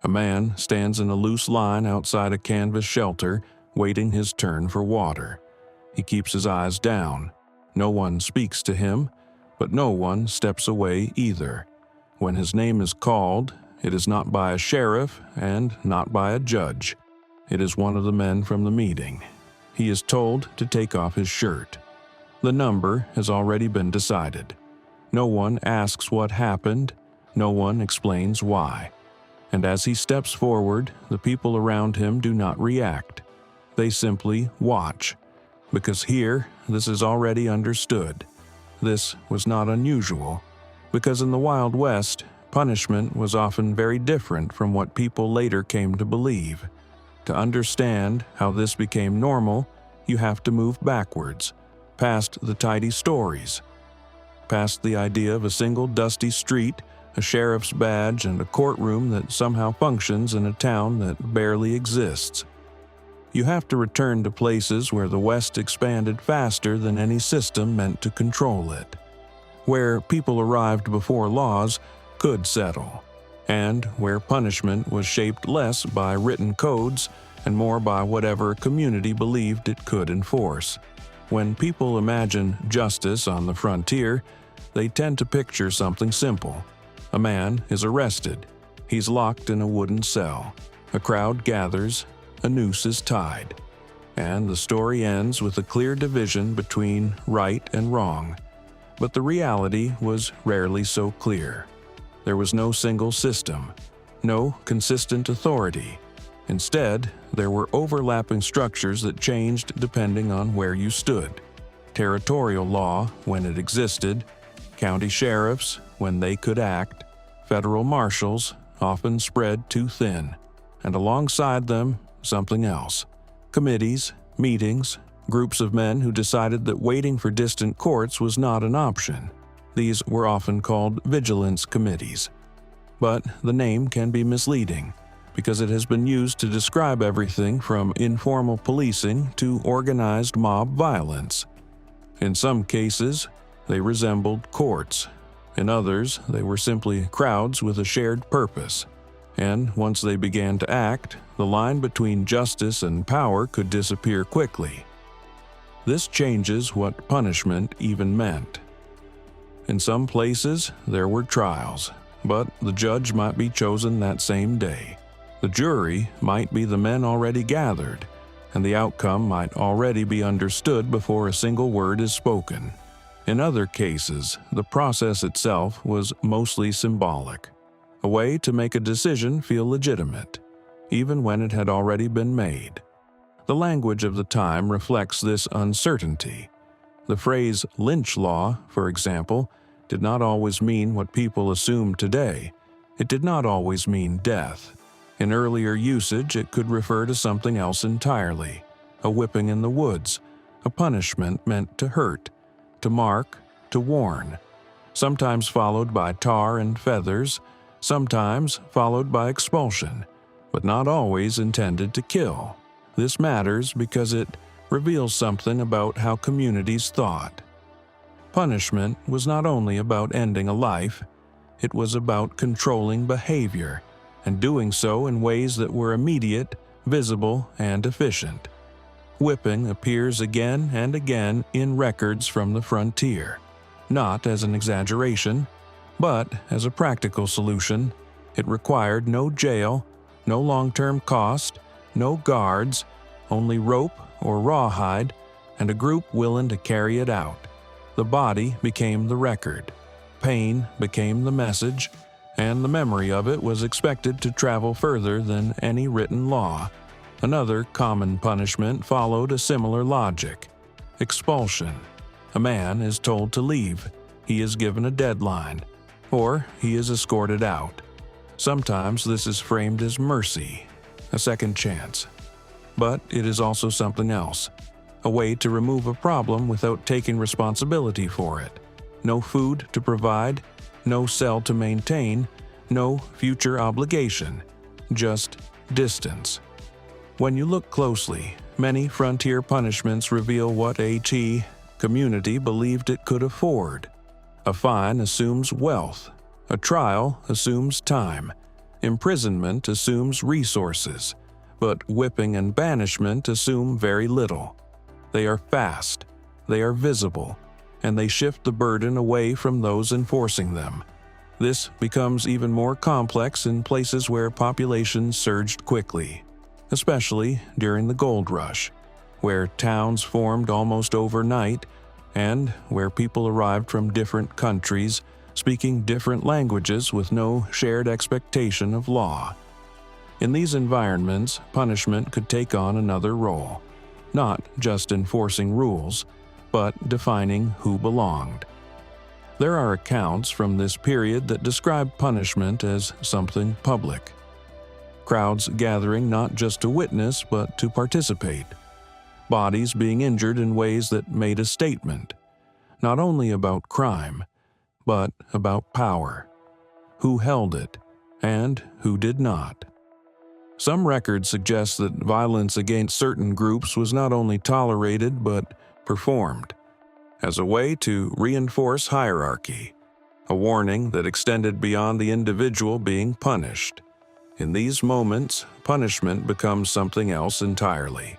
A man stands in a loose line outside a canvas shelter, waiting his turn for water. He keeps his eyes down. No one speaks to him, but no one steps away either. When his name is called, it is not by a sheriff and not by a judge. It is one of the men from the meeting. He is told to take off his shirt. The number has already been decided. No one asks what happened. No one explains why. And as he steps forward, the people around him do not react. They simply watch. Because here, this is already understood. This was not unusual, because in the Wild West, punishment was often very different from what people later came to believe. To understand how this became normal, you have to move backwards, past the tidy stories, past the idea of a single dusty street, a sheriff's badge, and a courtroom that somehow functions in a town that barely exists. You have to return to places where the West expanded faster than any system meant to control it, where people arrived before laws could settle, and where punishment was shaped less by written codes and more by whatever a community believed it could enforce. When people imagine justice on the frontier, they tend to picture something simple. A man is arrested. He's locked in a wooden cell. A crowd gathers. A noose is tied. And the story ends with a clear division between right and wrong. But the reality was rarely so clear. There was no single system, no consistent authority. Instead, there were overlapping structures that changed depending on where you stood. Territorial law, when it existed, county sheriffs, when they could act, federal marshals, often spread too thin, and alongside them, something else. Committees, meetings, groups of men who decided that waiting for distant courts was not an option. These were often called Vigilance Committees. But the name can be misleading, because it has been used to describe everything from informal policing to organized mob violence. In some cases, they resembled courts. In others, they were simply crowds with a shared purpose. And once they began to act, the line between justice and power could disappear quickly. This changes what punishment even meant. In some places, there were trials, but the judge might be chosen that same day. The jury might be the men already gathered, and the outcome might already be understood before a single word is spoken. In other cases, the process itself was mostly symbolic, a way to make a decision feel legitimate, even when it had already been made. The language of the time reflects this uncertainty. The phrase lynch law, for example, did not always mean what people assume today. It did not always mean death. In earlier usage, it could refer to something else entirely, a whipping in the woods, a punishment meant to hurt, to mark, to warn, sometimes followed by tar and feathers, sometimes followed by expulsion, but not always intended to kill. This matters because it reveals something about how communities thought. Punishment was not only about ending a life, it was about controlling behavior, and doing so in ways that were immediate, visible, and efficient. Whipping appears again and again in records from the frontier, not as an exaggeration, but as a practical solution. It required no jail, no long-term cost, no guards, only rope or rawhide, and a group willing to carry it out. The body became the record, pain became the message, and the memory of it was expected to travel further than any written law. Another common punishment followed a similar logic: expulsion. A man is told to leave, he is given a deadline, or he is escorted out. Sometimes this is framed as mercy, a second chance. But it is also something else, a way to remove a problem without taking responsibility for it. No food to provide, no cell to maintain, no future obligation, just distance. When you look closely, many frontier punishments reveal what a community believed it could afford. A fine assumes wealth, a trial assumes time, Imprisonment assumes resources, but whipping and banishment assume very little. They are fast, they are visible, and they shift the burden away from those enforcing them. This becomes even more complex in places where populations surged quickly, especially during the gold rush, where towns formed almost overnight and where people arrived from different countries speaking different languages with no shared expectation of law. In these environments, punishment could take on another role, not just enforcing rules, but defining who belonged. There are accounts from this period that describe punishment as something public. Crowds gathering not just to witness but to participate. Bodies being injured in ways that made a statement, not only about crime, but about power, who held it, and who did not. Some records suggest that violence against certain groups was not only tolerated but performed, as a way to reinforce hierarchy, a warning that extended beyond the individual being punished. In these moments, punishment becomes something else entirely,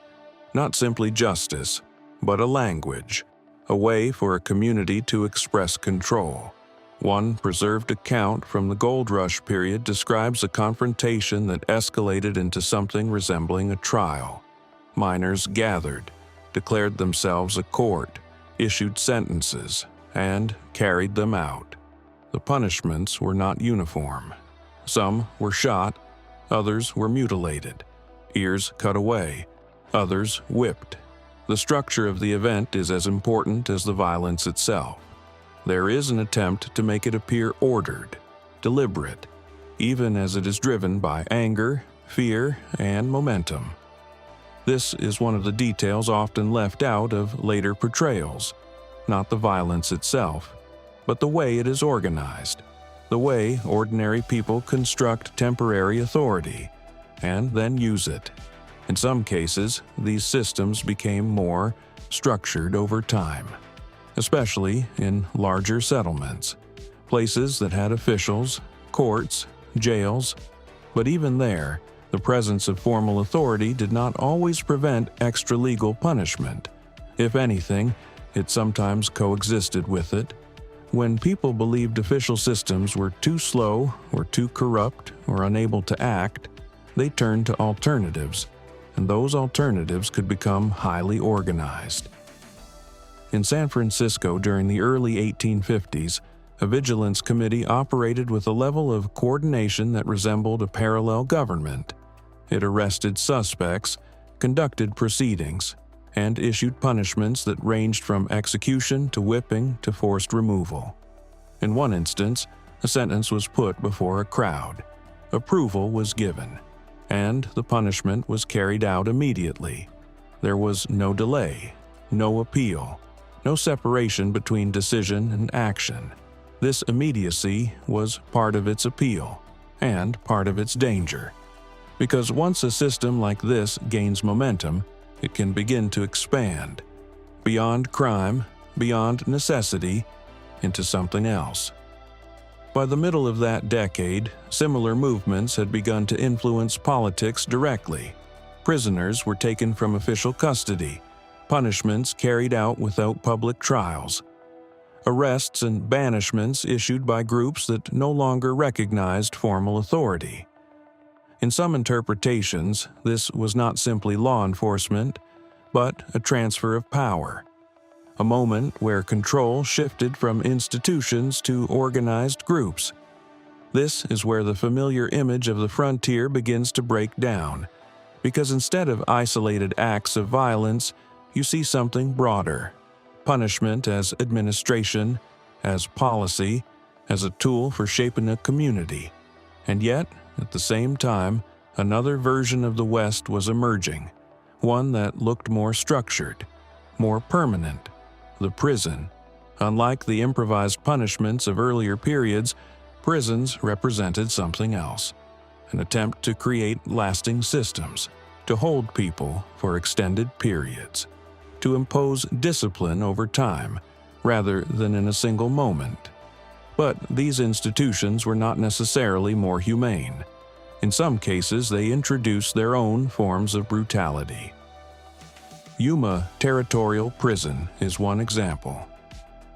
not simply justice, but a language, a way for a community to express control. One preserved account from the gold rush period describes a confrontation that escalated into something resembling a trial. Miners gathered, declared themselves a court, issued sentences, and carried them out. The punishments were not uniform. Some were shot, others were mutilated, ears cut away, others whipped. The structure of the event is as important as the violence itself. There is an attempt to make it appear ordered, deliberate, even as it is driven by anger, fear, and momentum. This is one of the details often left out of later portrayals, not the violence itself, but the way it is organized, the way ordinary people construct temporary authority, and then use it. In some cases, these systems became more structured over time, especially in larger settlements, places that had officials, courts, jails, but even there, the presence of formal authority did not always prevent extralegal punishment. If anything, it sometimes coexisted with it. When people believed official systems were too slow or too corrupt or unable to act, they turned to alternatives, and those alternatives could become highly organized. In San Francisco during the early 1850s, a Vigilance Committee operated with a level of coordination that resembled a parallel government. It arrested suspects, conducted proceedings, and issued punishments that ranged from execution to whipping to forced removal. In one instance, a sentence was put before a crowd. Approval was given, and the punishment was carried out immediately. There was no delay, no appeal, no separation between decision and action. This immediacy was part of its appeal and part of its danger. Because once a system like this gains momentum, it can begin to expand beyond crime, beyond necessity, into something else. By the middle of that decade, similar movements had begun to influence politics directly. Prisoners were taken from official custody, punishments carried out without public trials, arrests and banishments issued by groups that no longer recognized formal authority. In some interpretations, this was not simply law enforcement, but a transfer of power, a moment where control shifted from institutions to organized groups. This is where the familiar image of the frontier begins to break down, because instead of isolated acts of violence, you see something broader: punishment as administration, as policy, as a tool for shaping a community. And yet, at the same time, another version of the West was emerging, one that looked more structured, more permanent: the prison. Unlike the improvised punishments of earlier periods, prisons represented something else: an attempt to create lasting systems, to hold people for extended periods, to impose discipline over time, rather than in a single moment. But these institutions were not necessarily more humane. In some cases, they introduce their own forms of brutality. Yuma Territorial Prison is one example.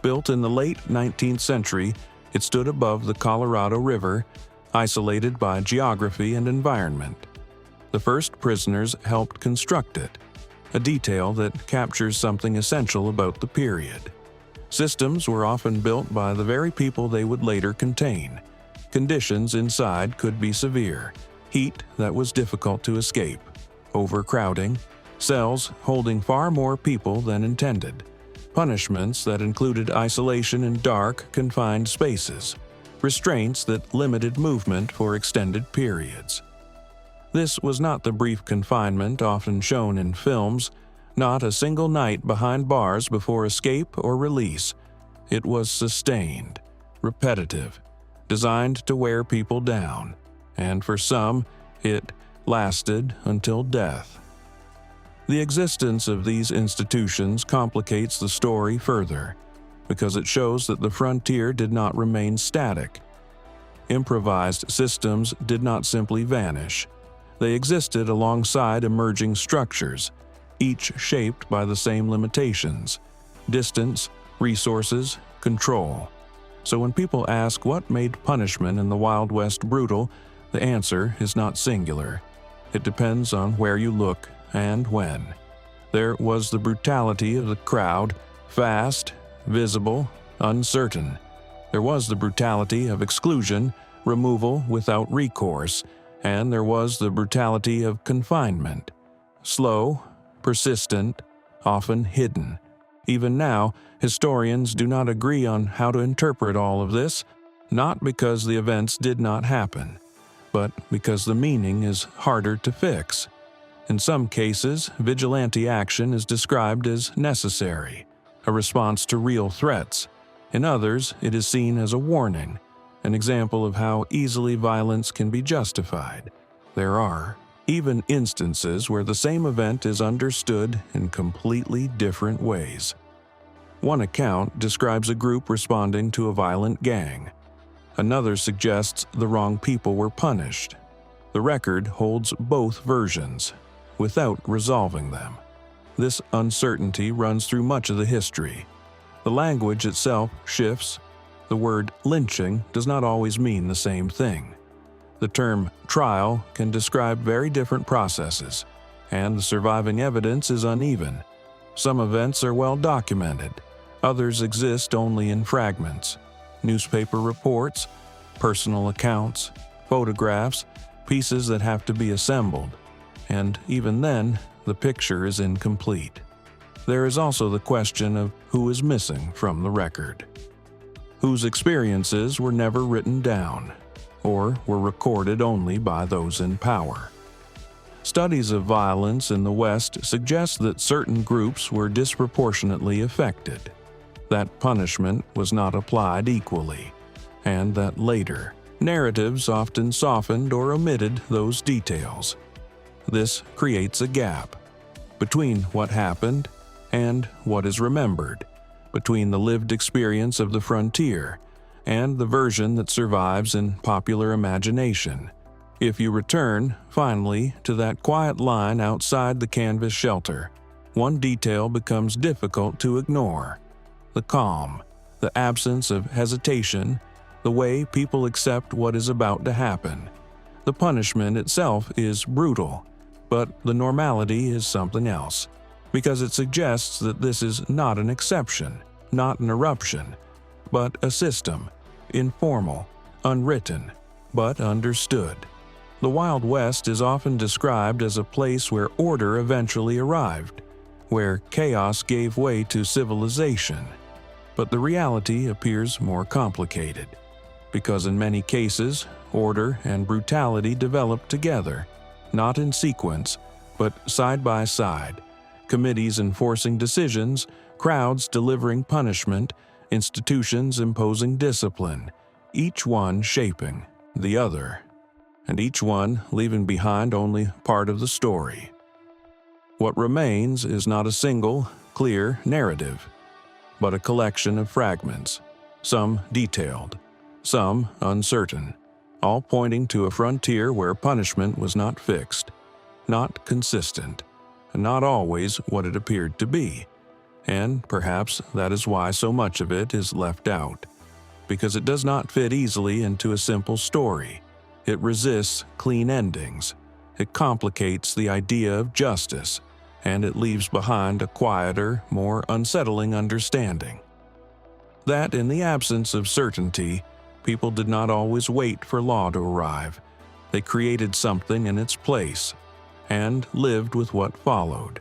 Built in the late 19th century, it stood above the Colorado River, isolated by geography and environment. The first prisoners helped construct it, a detail that captures something essential about the period. Systems were often built by the very people they would later contain. Conditions inside could be severe: heat that was difficult to escape, overcrowding, cells holding far more people than intended, punishments that included isolation in dark, confined spaces, restraints that limited movement for extended periods. This was not the brief confinement often shown in films, not a single night behind bars before escape or release. It was sustained, repetitive, designed to wear people down, and for some, it lasted until death. The existence of these institutions complicates the story further, because it shows that the frontier did not remain static. Improvised systems did not simply vanish. They existed alongside emerging structures, each shaped by the same limitations: distance, resources, control. So when people ask what made punishment in the Wild West brutal, the answer is not singular. It depends on where you look and when. There was the brutality of the crowd, fast, visible, uncertain. There was the brutality of exclusion, removal without recourse, and there was the brutality of confinement, slow, persistent, often hidden. Even now, historians do not agree on how to interpret all of this, not because the events did not happen, but because the meaning is harder to fix. In some cases, vigilante action is described as necessary, a response to real threats. In others, it is seen as a warning, an example of how easily violence can be justified. There are even instances where the same event is understood in completely different ways. One account describes a group responding to a violent gang. Another suggests the wrong people were punished. The record holds both versions, without resolving them. This uncertainty runs through much of the history. The language itself shifts. The word lynching does not always mean the same thing. The term trial can describe very different processes, and the surviving evidence is uneven. Some events are well documented, others exist only in fragments. Newspaper reports, personal accounts, photographs, pieces that have to be assembled, and even then, the picture is incomplete. There is also the question of who is missing from the record, whose experiences were never written down, or were recorded only by those in power. Studies of violence in the West suggest that certain groups were disproportionately affected, that punishment was not applied equally, and that later, narratives often softened or omitted those details. This creates a gap between what happened and what is remembered, between the lived experience of the frontier and the version that survives in popular imagination. If you return, finally, to that quiet line outside the canvas shelter, one detail becomes difficult to ignore: the calm, the absence of hesitation, the way people accept what is about to happen. The punishment itself is brutal, but the normality is something else, because it suggests that this is not an exception, not an eruption, but a system, informal, unwritten, but understood. The Wild West is often described as a place where order eventually arrived, where chaos gave way to civilization. But the reality appears more complicated, because in many cases, order and brutality developed together, not in sequence, but side by side. Committees enforcing decisions, crowds delivering punishment, institutions imposing discipline, each one shaping the other, and each one leaving behind only part of the story. What remains is not a single, clear narrative, but a collection of fragments, some detailed, some uncertain, all pointing to a frontier where punishment was not fixed, not consistent, and not always what it appeared to be. And perhaps that is why so much of it is left out, because it does not fit easily into a simple story. It resists clean endings. It complicates the idea of justice, and it leaves behind a quieter, more unsettling understanding. That in the absence of certainty, people did not always wait for law to arrive. They created something in its place, and lived with what followed.